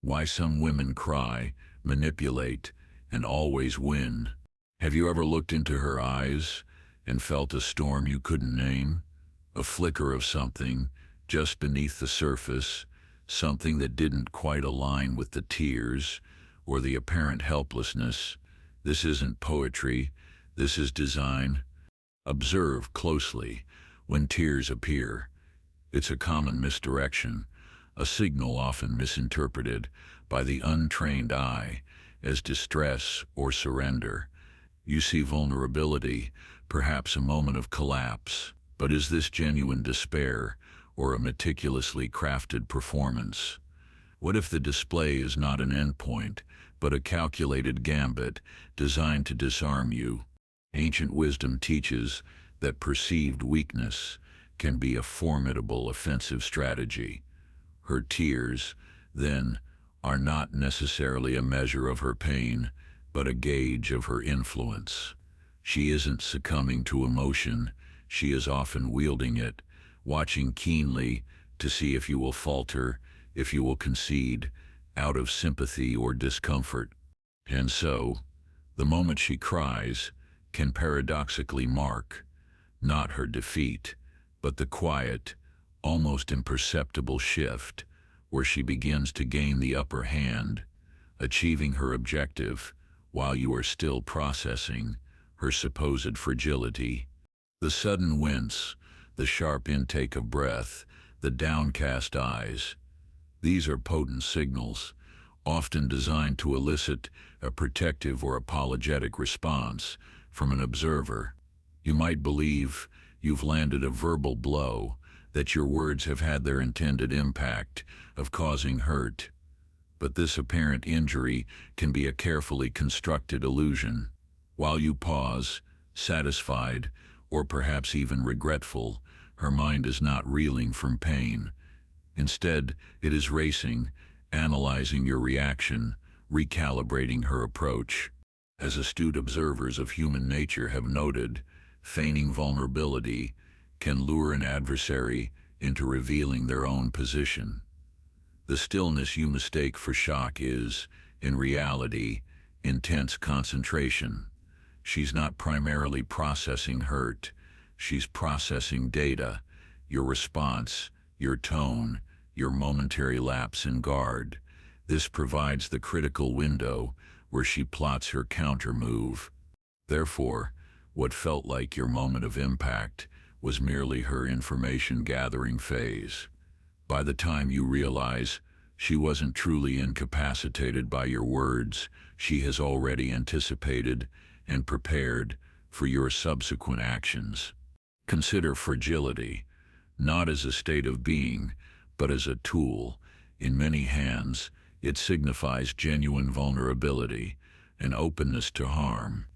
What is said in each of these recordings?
Why some women cry, manipulate, and always win. Have you ever looked into her eyes and felt a storm you couldn't name? A flicker of something just beneath the surface, something that didn't quite align with the tears or the apparent helplessness. This isn't poetry, this is design. Observe closely when tears appear. It's a common misdirection, a signal often misinterpreted by the untrained eye as distress or surrender. You see vulnerability, perhaps a moment of collapse, but is this genuine despair or a meticulously crafted performance? What if the display is not an endpoint, but a calculated gambit designed to disarm you? Ancient wisdom teaches that perceived weakness can be a formidable offensive strategy. Her tears, then, are not necessarily a measure of her pain, but a gauge of her influence. She isn't succumbing to emotion, she is often wielding it, watching keenly to see if you will falter, if you will concede, out of sympathy or discomfort. And so, the moment she cries can paradoxically mark not her defeat, but the quiet, almost imperceptible shift where she begins to gain the upper hand, achieving her objective while you are still processing her supposed fragility. The sudden wince, the sharp intake of breath, the downcast eyes, these are potent signals, often designed to elicit a protective or apologetic response from an observer. You might believe you've landed a verbal blow, that your words have had their intended impact of causing hurt. But this apparent injury can be a carefully constructed illusion. While you pause, satisfied, or perhaps even regretful, her mind is not reeling from pain. Instead, it is racing, analyzing your reaction, recalibrating her approach. As astute observers of human nature have noted, feigning vulnerability can lure an adversary into revealing their own position. The stillness you mistake for shock is, in reality, intense concentration. She's not primarily processing hurt, she's processing data, your response, your tone, your momentary lapse in guard. This provides the critical window where she plots her counter-move. Therefore, what felt like your moment of impact was merely her information-gathering phase. By the time you realize she wasn't truly incapacitated by your words, she has already anticipated and prepared for your subsequent actions. Consider fragility, not as a state of being, but as a tool. In many hands, it signifies genuine vulnerability, an openness to harm.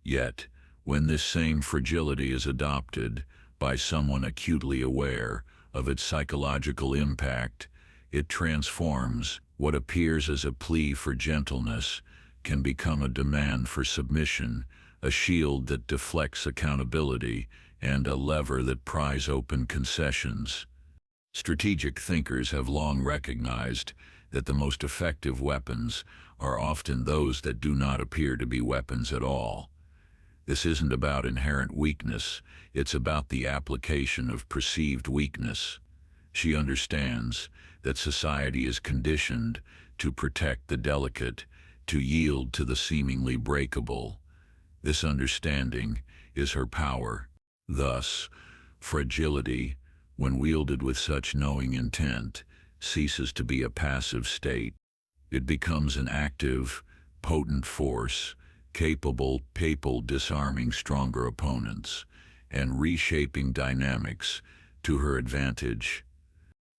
Yet, when this same fragility is adopted by someone acutely aware of its psychological impact, it transforms what appears as a plea for gentleness can become a demand for submission, a shield that deflects accountability, and a lever that pries open concessions. Strategic thinkers have long recognized that the most effective weapons are often those that do not appear to be weapons at all. This isn't about inherent weakness, it's about the application of perceived weakness. She understands that society is conditioned to protect the delicate, to yield to the seemingly breakable. This understanding is her power. Thus, fragility, when wielded with such knowing intent, ceases to be a passive state. It becomes an active, potent force, capable disarming stronger opponents and reshaping dynamics to her advantage.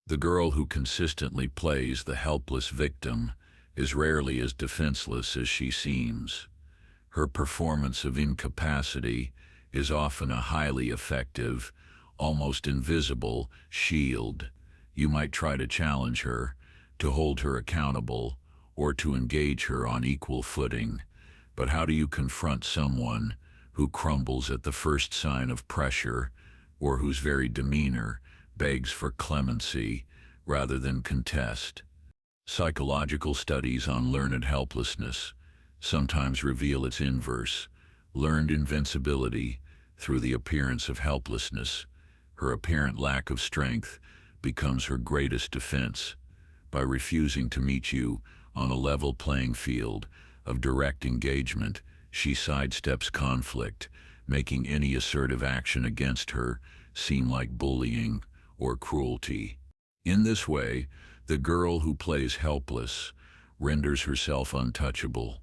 The girl who consistently plays the helpless victim is rarely as defenseless as she seems. Her performance of incapacity is often a highly effective, almost invisible shield. You might try to challenge her, to hold her accountable, or to engage her on equal footing. But how do you confront someone who crumbles at the first sign of pressure, or whose very demeanor begs for clemency rather than contest? Psychological studies on learned helplessness sometimes reveal its inverse, learned invincibility through the appearance of helplessness. Her apparent lack of strength becomes her greatest defense. By refusing to meet you on a level playing field of direct engagement, she sidesteps conflict, making any assertive action against her seem like bullying or cruelty. In this way, the girl who plays helpless renders herself untouchable.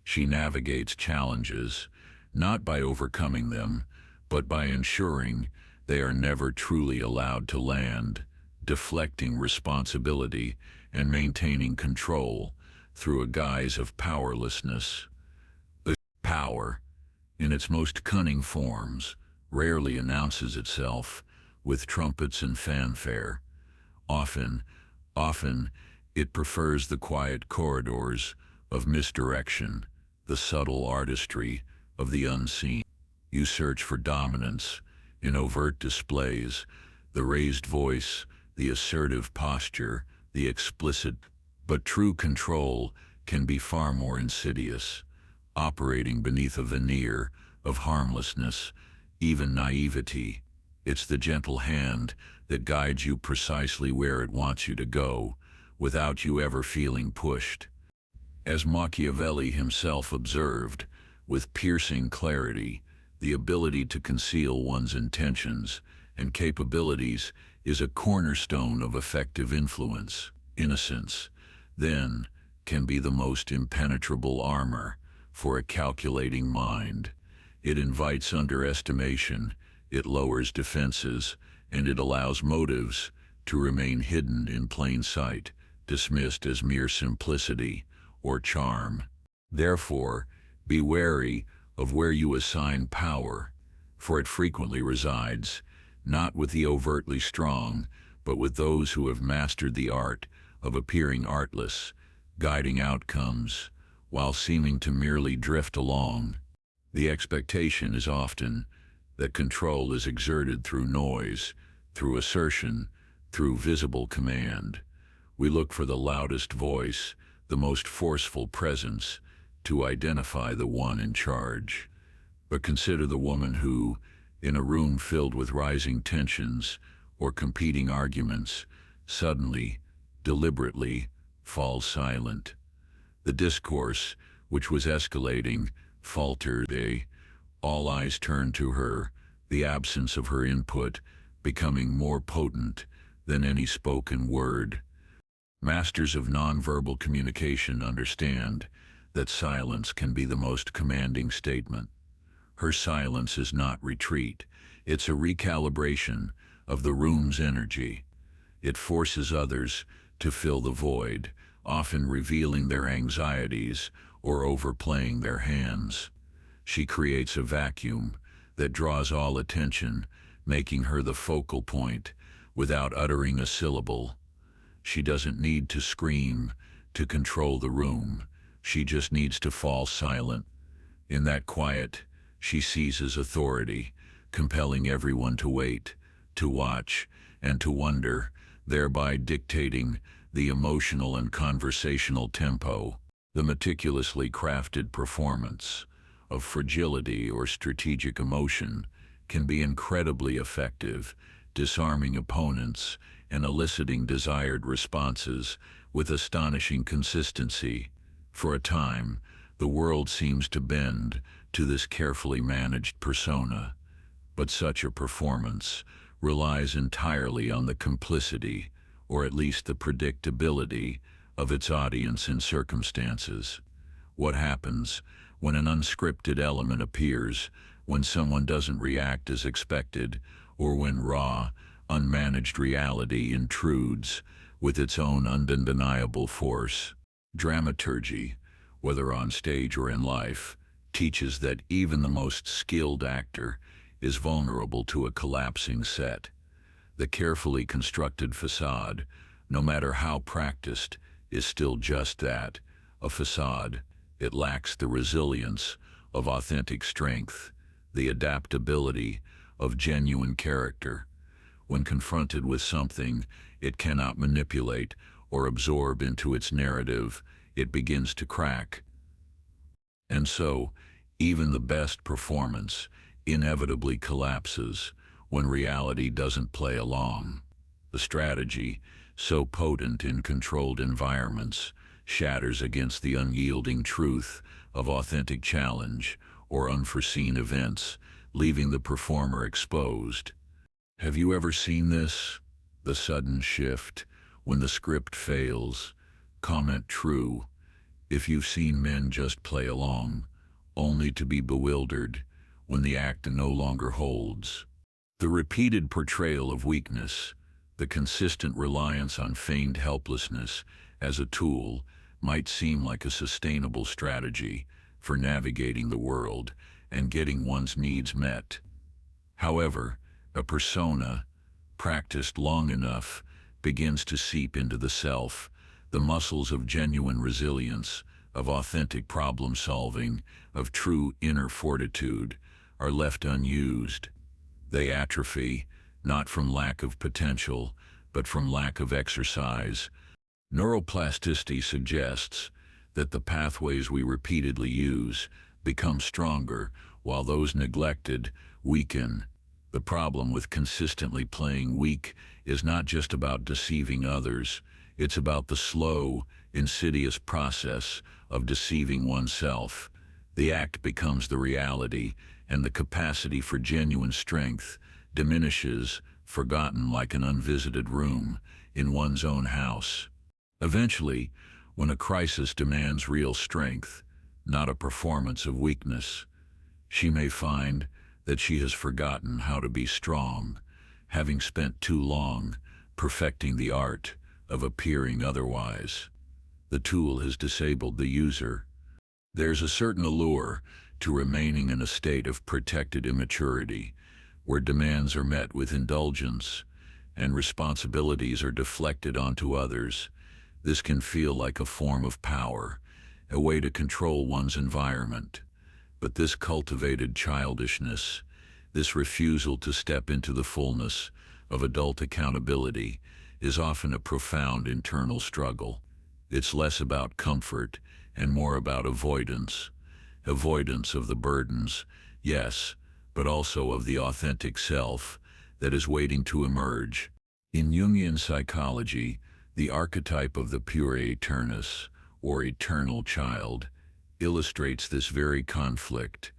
She navigates challenges, not by overcoming them, but by ensuring they are never truly allowed to land, deflecting responsibility and maintaining control through a guise of powerlessness. The power, in its most cunning forms, rarely announces itself with trumpets and fanfare. Often, it prefers the quiet corridors of misdirection, the subtle artistry of the unseen. You search for dominance in overt displays, the raised voice, the assertive posture, the explicit, but true control can be far more insidious, operating beneath a veneer of harmlessness, even naivety. It's the gentle hand that guides you precisely where it wants you to go, without you ever feeling pushed. As Machiavelli himself observed, with piercing clarity, the ability to conceal one's intentions and capabilities is a cornerstone of effective influence. Innocence, then, can be the most impenetrable armor for a calculating mind. It invites underestimation, it lowers defenses, and it allows motives to remain hidden in plain sight, dismissed as mere simplicity or charm. Therefore, be wary of where you assign power, for it frequently resides, not with the overtly strong, but with those who have mastered the art of appearing artless, guiding outcomes, while seeming to merely drift along. The expectation is often that control is exerted through noise, through assertion, through visible command. We look for the loudest voice, the most forceful presence, to identify the one in charge. But consider the woman who, in a room filled with rising tensions or competing arguments, suddenly, deliberately, falls silent. The discourse, which was escalating, faltered. All eyes turned to her, the absence of her input becoming more potent than any spoken word. Masters of nonverbal communication understand that silence can be the most commanding statement. Her silence is not retreat, it's a recalibration of the room's energy. It forces others to fill the void, often revealing their anxieties or overplaying their hands. She creates a vacuum that draws all attention, making her the focal point without uttering a syllable. She doesn't need to scream to control the room. She just needs to fall silent. In that quiet, she seizes authority, compelling everyone to wait, to watch, and to wonder, thereby dictating the emotional and conversational tempo. The meticulously crafted performance of fragility or strategic emotion can be incredibly effective, disarming opponents and eliciting desired responses with astonishing consistency. For a time, the world seems to bend to this carefully managed persona, but such a performance relies entirely on the complicity, or at least the predictability, of its audience and circumstances. What happens when an unscripted element appears, when someone doesn't react as expected, or when raw, unmanaged reality intrudes with its own undeniable force? Dramaturgy, whether on stage or in life, teaches that even the most skilled actor is vulnerable to a collapsing set. The carefully constructed facade, no matter how practiced, is still just that, a facade. It lacks the resilience of authentic strength, the adaptability of genuine character. When confronted with something it cannot manipulate or absorb into its narrative, it begins to crack. And so, even the best performance inevitably collapses when reality doesn't play along. The strategy, so potent in controlled environments, shatters against the unyielding truth of authentic challenge or unforeseen events, leaving the performer exposed. Have you ever seen this? The sudden shift when the script fails. Comment true if you've seen men just play along, only to be bewildered when the act no longer holds. The repeated portrayal of weakness, the consistent reliance on feigned helplessness as a tool, might seem like a sustainable strategy for navigating the world and getting one's needs met. However, a persona, practiced long enough, begins to seep into the self. The muscles of genuine resilience, of authentic problem solving, of true inner fortitude, are left unused. They atrophy, not from lack of potential, but from lack of exercise. Neuroplasticity suggests that the pathways we repeatedly use become stronger, while those neglected weaken. The problem with consistently playing weak is not just about deceiving others, it's about the slow, insidious process of deceiving oneself. The act becomes the reality, and the capacity for genuine strength diminishes, forgotten like an unvisited room in one's own house. Eventually, when a crisis demands real strength, not a performance of weakness, she may find that she has forgotten how to be strong, having spent too long perfecting the art of appearing otherwise. The tool has disabled the user. There's a certain allure to remaining in a state of protected immaturity, where demands are met with indulgence and responsibilities are deflected onto others. This can feel like a form of power, a way to control one's environment. But this cultivated childishness, this refusal to step into the fullness of adult accountability, is often a profound internal struggle. It's less about comfort and more about avoidance. Avoidance of the burdens, yes, but also of the authentic self that is waiting to emerge. In Jungian psychology, the archetype of the pure aeternus, or eternal child, illustrates this very conflict,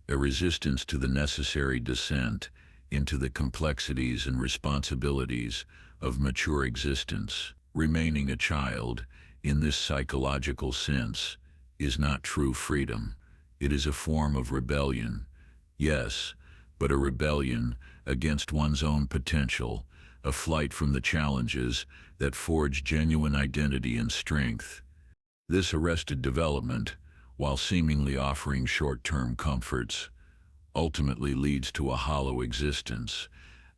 a resistance to the necessary descent into the complexities and responsibilities of mature existence. Remaining a child, in this psychological sense, is not true freedom. It is a form of rebellion, yes, but a rebellion against one's own potential, a flight from the challenges that forge genuine identity and strength. This arrested development, while seemingly offering short-term comforts, ultimately leads to a hollow existence,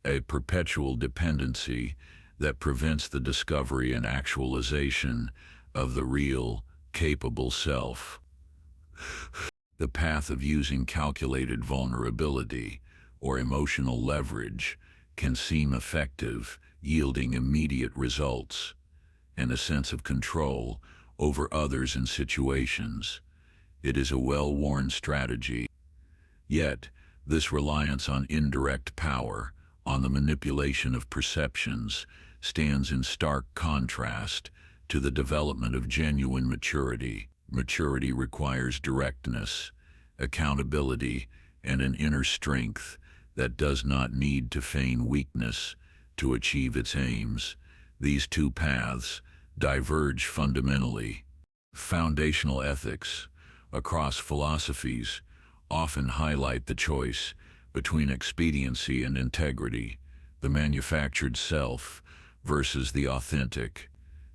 a perpetual dependency that prevents the discovery and actualization of the real, capable self. The path of using calculated vulnerability or emotional leverage can seem effective, yielding immediate results and a sense of control over others and situations. It is a well-worn strategy. Yet, this reliance on indirect power, on the manipulation of perceptions, stands in stark contrast to the development of genuine maturity. Maturity requires directness, accountability, and an inner strength that does not need to feign weakness to achieve its aims. These two paths diverge fundamentally. Foundational ethics across philosophies often highlight the choice between expediency and integrity, the manufactured self versus the authentic.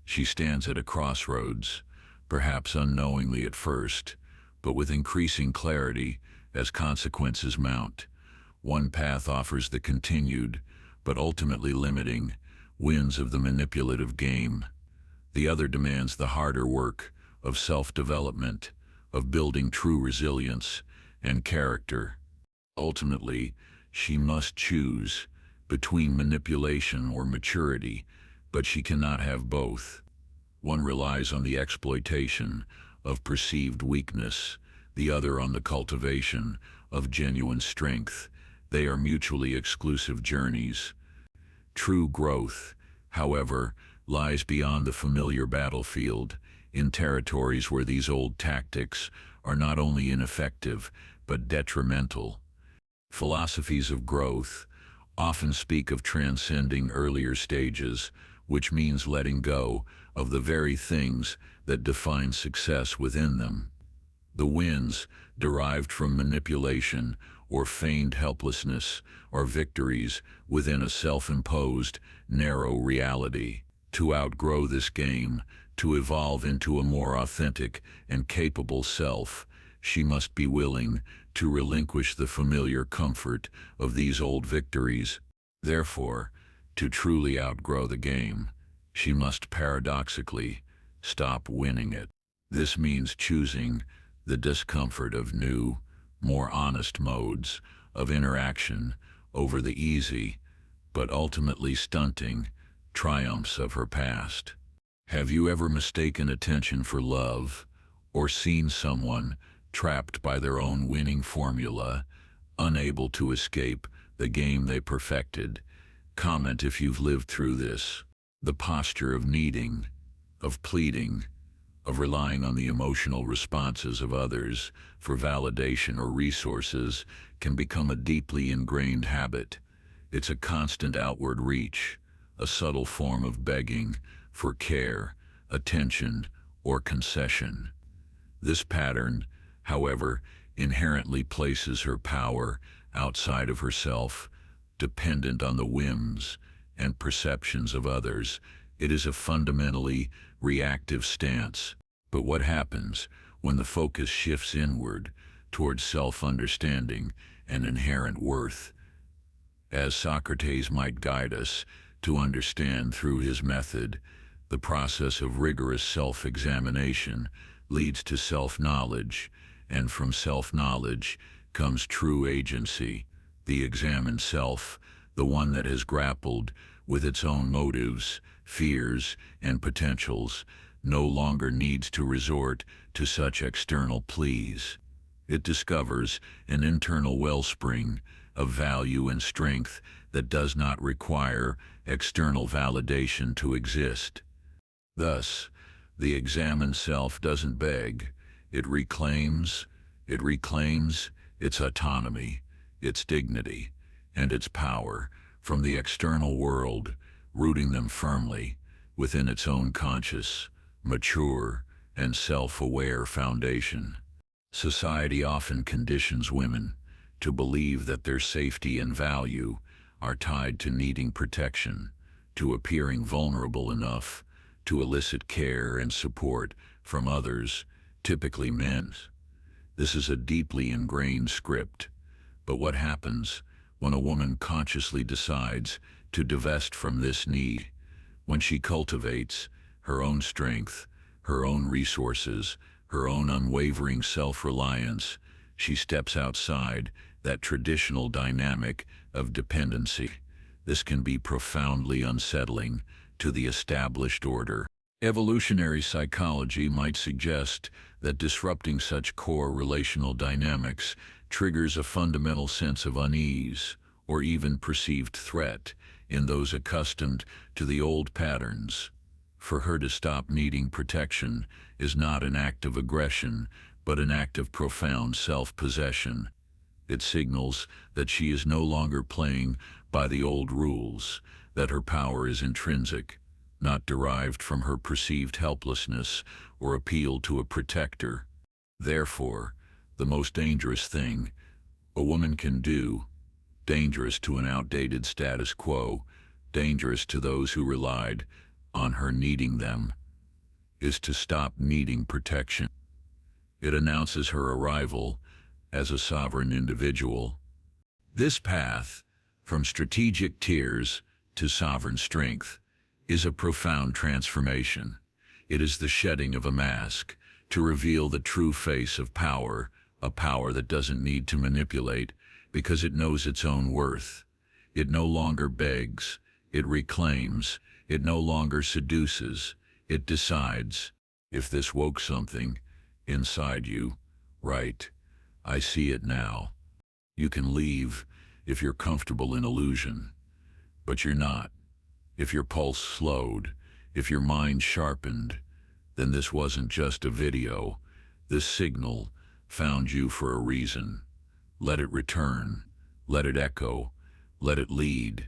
She stands at a crossroads, perhaps unknowingly at first, but with increasing clarity as consequences mount. One path offers the continued, but ultimately limiting, wins of the manipulative game. The other demands the harder work of self-development, of building true resilience and character. Ultimately, she must choose between manipulation or maturity, but she cannot have both. One relies on the exploitation of perceived weakness, the other on the cultivation of genuine strength. They are mutually exclusive journeys. True growth, however, lies beyond the familiar battlefield, in territories where these old tactics are not only ineffective, but detrimental. Philosophies of growth often speak of transcending earlier stages, which means letting go of the very things that define success within them. The wins, derived from manipulation or feigned helplessness, are victories within a self-imposed, narrow reality. To outgrow this game, to evolve into a more authentic and capable self, she must be willing to relinquish the familiar comfort of these old victories. Therefore, to truly outgrow the game, she must paradoxically stop winning it. This means choosing the discomfort of new, more honest modes of interaction over the easy, but ultimately stunting, triumphs of her past. Have you ever mistaken attention for love, or seen someone trapped by their own winning formula, unable to escape the game they perfected? Comment if you've lived through this. The posture of needing, of pleading, of relying on the emotional responses of others for validation or resources can become a deeply ingrained habit. It's a constant outward reach, a subtle form of begging for care, attention, or concession. This pattern, however, inherently places her power outside of herself, dependent on the whims and perceptions of others. It is a fundamentally reactive stance. But what happens when the focus shifts inward towards self-understanding and inherent worth? As Socrates might guide us to understand through his method, the process of rigorous self-examination leads to self-knowledge, and from self-knowledge comes true agency. The examined self, the one that has grappled with its own motives, fears, and potentials, no longer needs to resort to such external pleas. It discovers an internal wellspring of value and strength that does not require external validation to exist. Thus, the examined self doesn't beg, it reclaims its autonomy, its dignity, and its power from the external world, rooting them firmly within its own conscious, mature, and self-aware foundation. Society often conditions women to believe that their safety and value are tied to needing protection, to appearing vulnerable enough to elicit care and support from others, typically men. This is a deeply ingrained script. But what happens when a woman consciously decides to divest from this need? When she cultivates her own strength, her own resources, her own unwavering self-reliance, she steps outside that traditional dynamic of dependency. This can be profoundly unsettling to the established order. Evolutionary psychology might suggest that disrupting such core relational dynamics triggers a fundamental sense of unease or even perceived threat in those accustomed to the old patterns. For her to stop needing protection is not an act of aggression, but an act of profound self-possession. It signals that she is no longer playing by the old rules, that her power is intrinsic, not derived from her perceived helplessness or appeal to a protector. Therefore, the most dangerous thing a woman can do, dangerous to an outdated status quo, dangerous to those who relied on her needing them, is to stop needing protection. It announces her arrival as a sovereign individual. This path, from strategic tears to sovereign strength, is a profound transformation. It is the shedding of a mask to reveal the true face of power, a power that doesn't need to manipulate because it knows its own worth. It no longer begs, it reclaims. It no longer seduces, It decides. If this woke something inside you, right, I see it now. You can leave if you're comfortable in illusion, but you're not. If your pulse slowed, if your mind sharpened, then this wasn't just a video. This signal found you for a reason. Let it return. Let it echo. Let it lead.